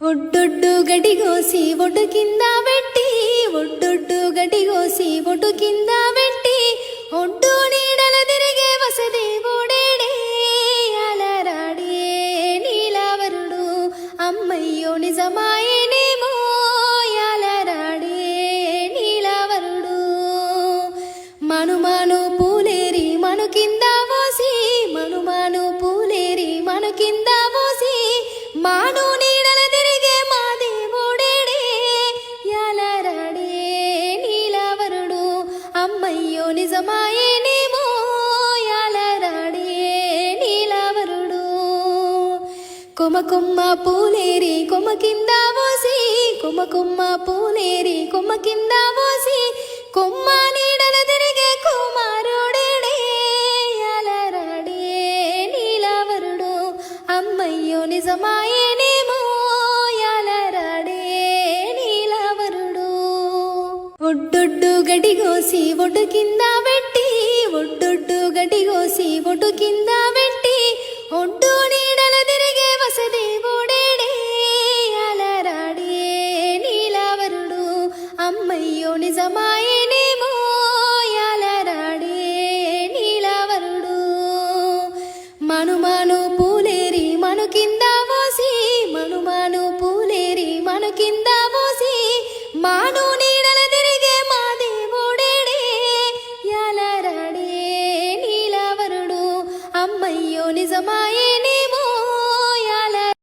ఒడ్డొడ్డు గడిగోసి ఒడ్డు కింద పెట్టి ఒడ్డొడ్డు గడిగోసి ఒడ్డు కింద పెట్టి ఒడ్డు నీడల తిరిగే వసదేవుడేడే అలరాడే నీలవరుడు అమ్మయ్యో నిజమాయేనేమో అలరాడే నీలవరుడు మనుమాను పూలేరి మను కింద పోసి మనుమాను పూలేరి మను కింద పోసి మాను నీడల తిరిగే మా దేవుడేడే యాలరాడే నీలవరుడు అమ్మయ్యో నిజమాయేనేమో యాలరాడే నీలవరుడు కొమ్మ కొమ్మ పూలేరి కొమ్మ కింద పోసి కొమ్మ కొమ్మ పూలేరి కొమ్మ కింద పోసి కొమ్మ నీడల తిరిగే కుమారుడేడే యాలరాడే నీలవరుడు అమ్మయ్యో నిజమాయేనేమో యాలరాడే నీలవరుడు ఒడ్డొడ్డు గడిగోసి ఒడ్డు కింద పెట్టి ఒడ్డొడ్డు గడిగోసి